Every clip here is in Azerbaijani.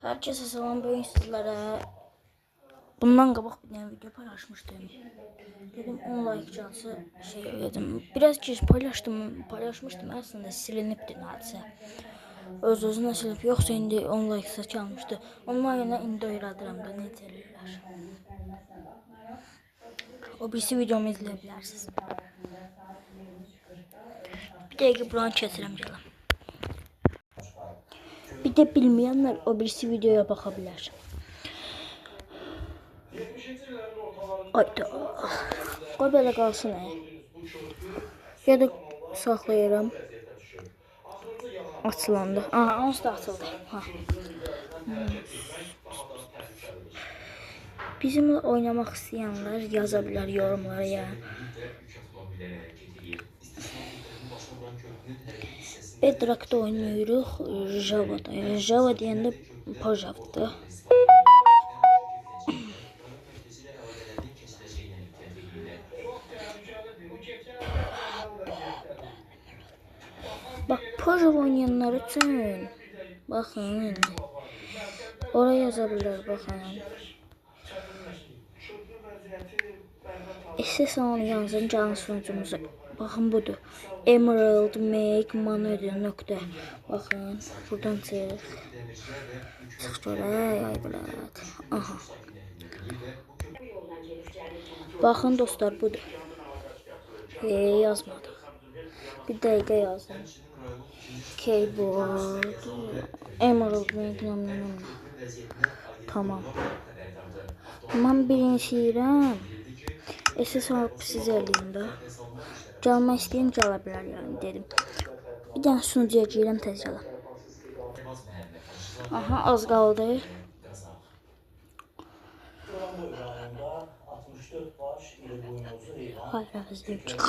Herkese salam, bugün sizlere bundan qabaq bir tane video paylaşmıştım. Dedim 10 like çalsa şey dedim. Biraz geç paylaşmıştım aslında silinibdi nəsə. Öz-özünə silib, yoxsa indi 10 like çalmışdı. Onun yerine indi öyrədirəm də necə eləyirlər. O birisi videomu izləyə bilərsiniz. Bir dəqiqə buranı keçirəm gələm. Bir de bilmeyenler o birisi videoya bakabilir. Ayda. Qoy belə qalsın. Ya da saxlayıram. Açılandı. Aha, onsuz da açıldı. Ha. Bizimle oynamak isteyenler yazabilir yorumlara ya. Bedrock'da oynuyoruz. Java'da. Yani Java deyəndə Pojav'da. Bak Pojav oynayanlar için bakın. Oraya yazabilir bakın. SS onu yazın canlı sunucumuza. Bakın budur. Emerald make money nokta. Bakın buradan çık. Çık şöyle yaydılar. Aha. Bakın dostlar budur. Yazmadım. Bir dəqiqə yazdım. Keyboard. Emerald make tamam. Mən birinci yiyirəm. SS alıp size eləyim də. Gəlmək istəyən gələ bilər yəni dedim. Bir dənə sunucuya girəm təzələ. Aha az qaldı. Hayır özlüyüm çık.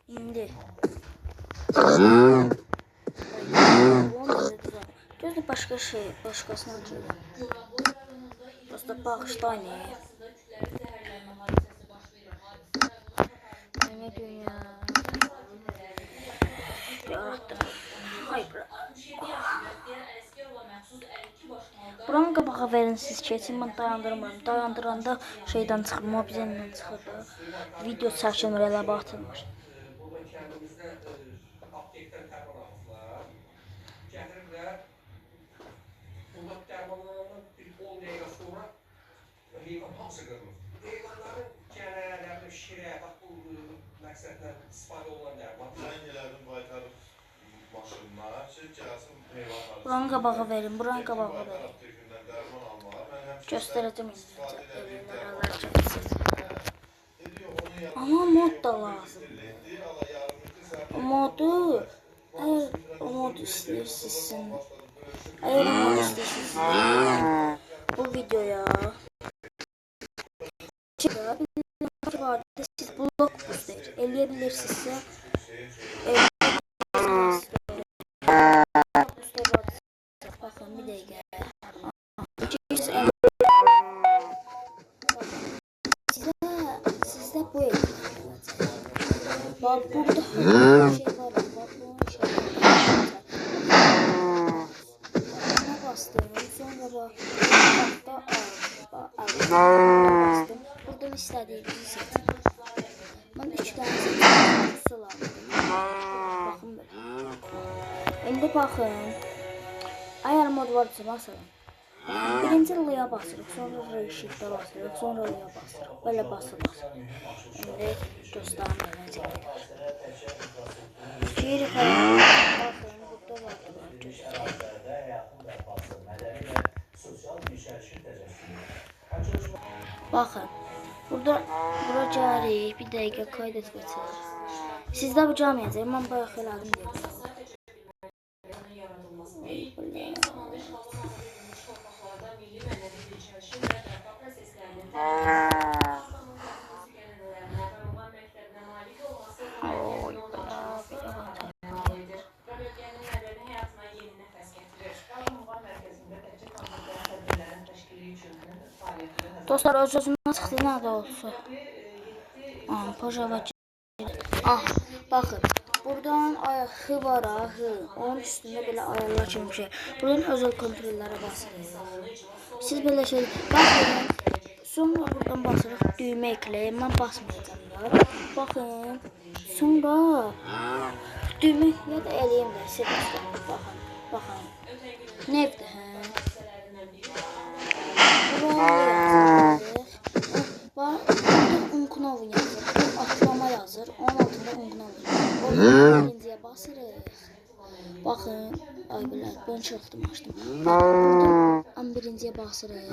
İndi. Gözde başka şey, başkasına girəm. Prosta bağışlayın. Ne dünya. Yarattım. Hayır. Buranı qabağa verin siz keçin, mən dayandırmıram. Dayandıranda şeydən çıxır, mobildən çıxır da. Video çəkilmir, elə batılmır. Heyvan hamısı qırılır. Heyvanların kənərlərində şirə, bax bu məqsədlə istifadə olunan dərman. Mən elədim qaytarıb maşınlar, gəlsin heyvanlar. Buranı qabağa verin, buranı qabağa verin. Göstərəcəm ama mod da lazım. Modu, eğer o modu istəyirsinizsə, bu videoya siz blog poster eləyebilirsinizsə bakın bir dəqiqə sizdə bu bak burada şey var bak bunun şey buna bastım sonra bastım buradan istediğinizi seçin. Ben 3 tane seçtim. Bakın böyle. Şimdi bakın. Ayar mod varsa basalım. Birinci L'ya basırıq, sonra R-Shift'e basırıq, sonra L'ya basırıq. Böyle basırıq. Şimdi dostlarım verəcək. Geri falan. Bakın burada var. Bakın. Burada gəlirik, bir dəqiqə kaydet geçirir. Sizdə bu camiyyəcək, mən bayaq elədim dedim. Dostlar öz-özümdən çıxdı, nə də olsa. Pojava. Ah, bakın. Buradan hı var ha, hı. Onun üstünde belə ayarlar kimi bir şey. Buradan özel kontrollərə basırıq. Siz belə şey baxın. Sonra buradan basırıq düymə ekləyin. Mən basmayacağım da. Baxın. Sonra düymə ya da eləyim də. Baxın. Baxın. Neydi hə? Buraya Unknown yazır. Atlama yazır. Onun altında Unknown. Onu birinciyə basırıq. Baxın. Ay belə ben çıxdım açdım. Buradan birinciyə basırıq.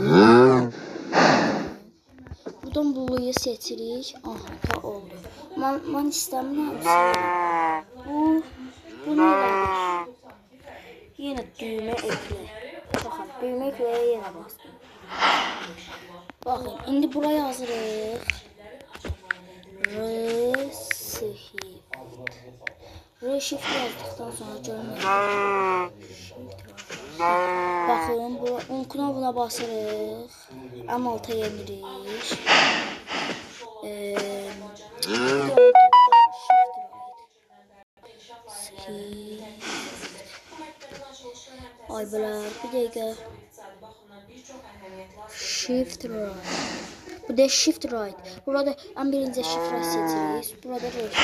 Buradan buluyu seçirik. Aha ta oldu. Mən istəmirəm. Bu nə elədir? Yenə düymə eklə. Baxın düymə ekləyə yenə bastım. Bakın, indi buraya hazırıq. Reshift yazdıktan sonra görməyəcək. Bakın, bu Unknown'a basırıq. M6'ya yenirik. Ay beler, bir dəqiqə. Shift right. Bu da shift right. Burada en birinci şifre seçiririk. Burada reshift.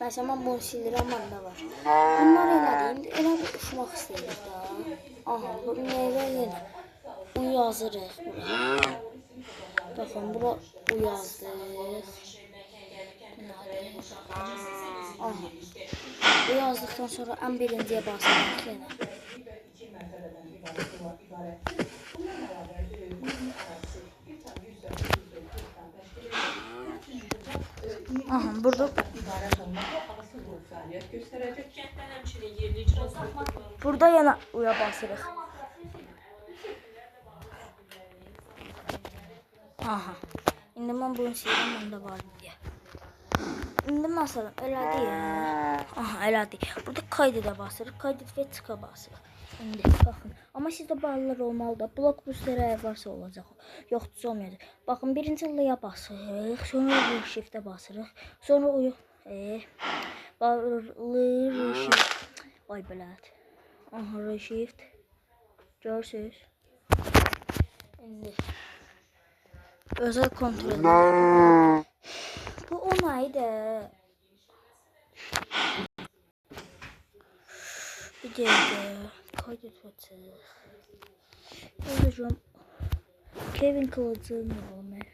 Mesela ben bunu sildirəm, məndə var. Bunlar elədiyim, elə bir uçmaq istəyirik da. Aha, bu meyvə yenə. Bu yazırıq buraya. Baxın, bura bu yazdıq. Aha. Bu yazdıktan sonra en birinciyə basırıq yenə. Aha, burada yana uya basırıq. Aha. İndi mən bunu sildim, məndə var deyə. İndi məsələn elədi ya. Aha, elədi. Burada kaydedə basırıq. Kaydet və çıxa basırıq. İndi baxın. Amma sizdə bağlılar olmalıdır. Blockbuster əgər varsa olacaq. Yoxdursa olmayacaq. Baxın, birinci L-ya basırıq. Sonra Shift-ə basırıq. Sonra uyu. Shift. Ay belət. Aha, Shift. Görsünüz. İndi. Özel kontrol. Bu o neydi? Bir dəqiqə. Kaydet açıq. Yazacağım. Kevin kılıcı mı almaya?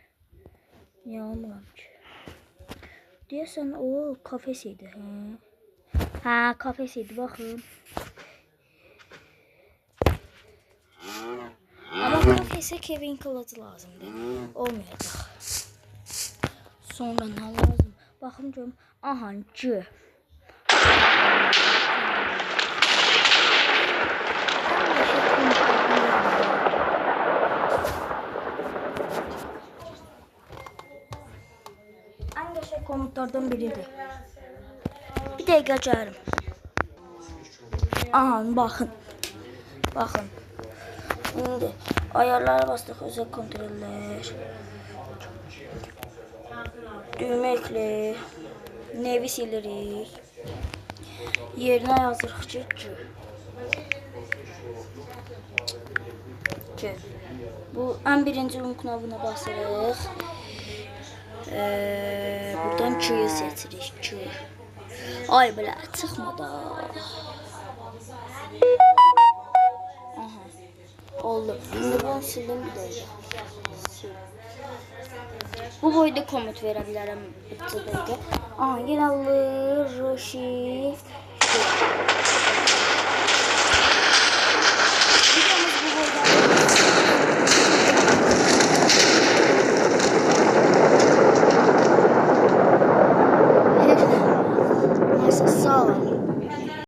Niye almıram ki? Deyəsən o kafesiydi. Ha kafesiydi baxın. Ama kafese Kevin kılıcı lazımdır. Olmayacaq. Sonra ne lazım? Baxın görüm. Aha C. En geçen komutlardan biridir. Bir dəqiqə gəlim. Aha baxın. Baxın. İndi ayarlara basdıq, özel kontroller. Düymə ekle. Nevi silirik. Yerinə yazırıq ki C. Bu en birinci Unknown'a basırıq. Buradan Q'yu seçirik. Q. Ay belə çıxmadı. Aha. Oldu. Şimdi bunu sildim bir dəqiqə. Bu boyda komut verə bilərəm. Bir dəqiqə. Aha, yenə Shift.